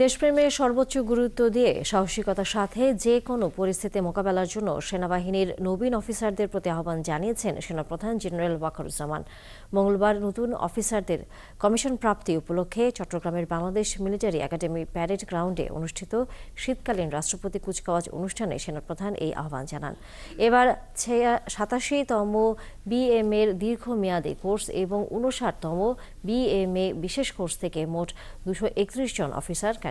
দেশপ্রেমে সর্বোচ্চ গুরুত্ব দিয়ে সাহসিকতার সাথে যে কোনো পরিস্থিতি মোকাবেলার জন্য সেনাবাহিনীর নবীন অফিসারদের প্রতি আহ্বান জানিয়েছেন সেনাপ্রধান জেনারেল ওয়াকারুজ্জামান। মঙ্গলবার নতুন অফিসারদের কমিশন প্রাপ্তি উপলক্ষে চট্টগ্রামের বাংলাদেশ মিলিটারি একাডেমি প্যারেড গ্রাউন্ডে অনুষ্ঠিত শীতকালীন রাষ্ট্রপতি কুচকাওয়াজ অনুষ্ঠানে সেনাপ্রধান এই আহ্বান জানান। এবার 87তম বিএমএর দীর্ঘমেয়াদী কোর্স এবং 59তম বিএমএ বিশেষ কোর্স থেকে মোট 231 জন অফিসার ক্যাডেট।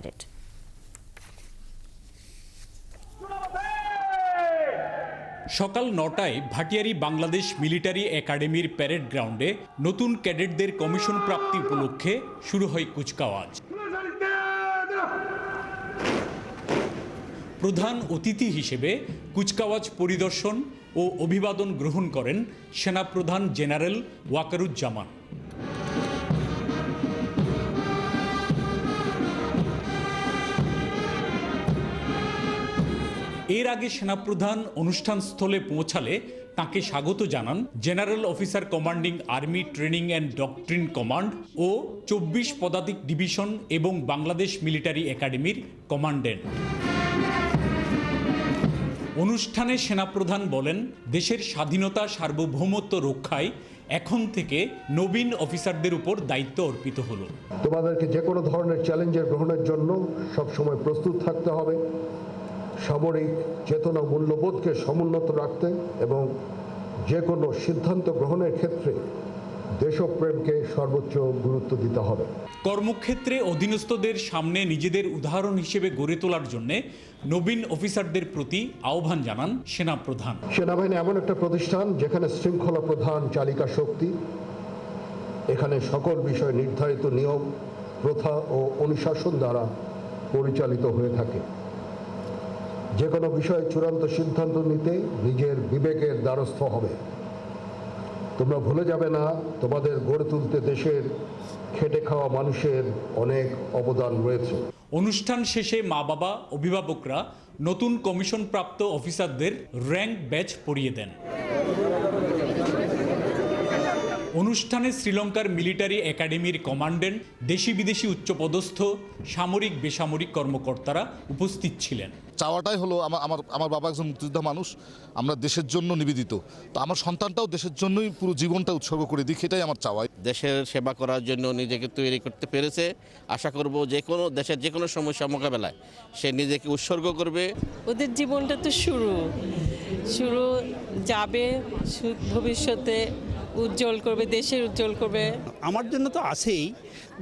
সকাল ৯টায় ভাটিয়ারি বাংলাদেশ মিলিটারি একাডেমির প্যারেড গ্রাউন্ডে নতুন ক্যাডেটদের কমিশন প্রাপ্তি উপলক্ষে শুরু হয় কুচকাওয়াজ। প্রধান অতিথি হিসেবে কুচকাওয়াজ পরিদর্শন ও অভিবাদন গ্রহণ করেন সেনাপ্রধান জেনারেল ওয়াকারুজ্জামান। এর আগে সেনাপ্রধান অনুষ্ঠানস্থলে পৌঁছালে তাকে স্বাগত জানান general officer commanding army training and doctrine command ও ২৪ পদাতিক ডিভিশন এবং বাংলাদেশ মিলিটারি একাডেমির কমান্ড্যান্ট। অনুষ্ঠানে সেনাপ্রধান বলেন, দেশের স্বাধীনতা সার্বভৌমত্ব রক্ষায় এখন থেকে নবীন অফিসারদের উপর দায়িত্ব অর্পিত হলো। তোমাদেরকে যে কোনো ধরনের চ্যালেঞ্জের গ্রহণের জন্য সবসময় প্রস্তুত থাকতে হবে, সামরিক চেতনা মূল্যবোধকে সমুন্নত রাখতে এবং যে কোনো সিদ্ধান্ত গ্রহণের ক্ষেত্রে দেশপ্রেমকে সর্বোচ্চ গুরুত্ব দিতে হবে। কর্মক্ষেত্রে অধীনস্থদের সামনে নিজেদের উদাহরণ হিসেবে গড়ে তোলার জন্য নবীন অফিসারদের প্রতি আহ্বান জানান সেনাপ্রধান। সেনাবাহিনী এমন একটা প্রতিষ্ঠান যেখানে শৃঙ্খলা প্রধান চালিকা শক্তি। এখানে সকল বিষয় নির্ধারিত নিয়ম, প্রথা ও অনুশাসন দ্বারা পরিচালিত হয়ে থাকে। যে কোনো বিষয়ে চূড়ান্ত সিদ্ধান্ত নিতে নিজের বিবেকের দ্বারস্থ হবে। তোমরা ভুলে যাবে না, তোমাদের গড়ে তুলতে দেশের খেটে খাওয়া মানুষের অনেক অবদান রয়েছে। অনুষ্ঠান শেষে মা বাবা, অভিভাবকরা নতুন কমিশন প্রাপ্ত অফিসারদের র্যাঙ্ক ব্যাচ পরিয়ে দেন। অনুষ্ঠানে শ্রীলঙ্কার মিলিটারি একাডেমির কমান্ড্যান্ট, দেশি বিদেশি উচ্চপদস্থ সামরিক বেসামরিক কর্মকর্তারা উপস্থিত ছিলেন। চাওয়াটাই হলো আমার বাবা একজন মুক্তিযোদ্ধা মানুষ, আমরা দেশের জন্য নিবেদিত, তো আমার সন্তানটাও দেশের জন্যই পুরো জীবনটা উৎসর্গ করে দিই, এটাই আমার চাওয়া। দেশের সেবা করার জন্য নিজেকে তৈরি করতে পেরেছে। আশা করব দেশের যে কোনো সমস্যা মোকাবেলায় সে নিজেকে উৎসর্গ করবে। ওদের জীবনটা তো শুরু যাবে, ভবিষ্যতে উজ্জ্বল করবে, দেশের উজ্জ্বল করবে। আমার জন্য তো আছেই,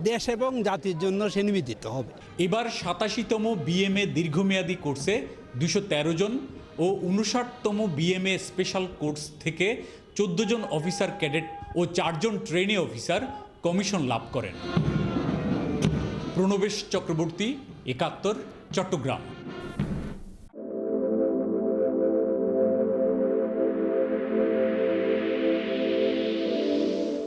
দেশ এবং জাতির জন্য সে নিবেদিত হবে। এবার 87তম বিএমএ দীর্ঘমেয়াদী কোর্সে 213 জন ও 59তম বিএমএ স্পেশাল কোর্স থেকে 14 জন অফিসার ক্যাডেট ও 4 জন ট্রেনি অফিসার কমিশন লাভ করেন। প্রণবেশ চক্রবর্তী, 71, চট্টগ্রাম।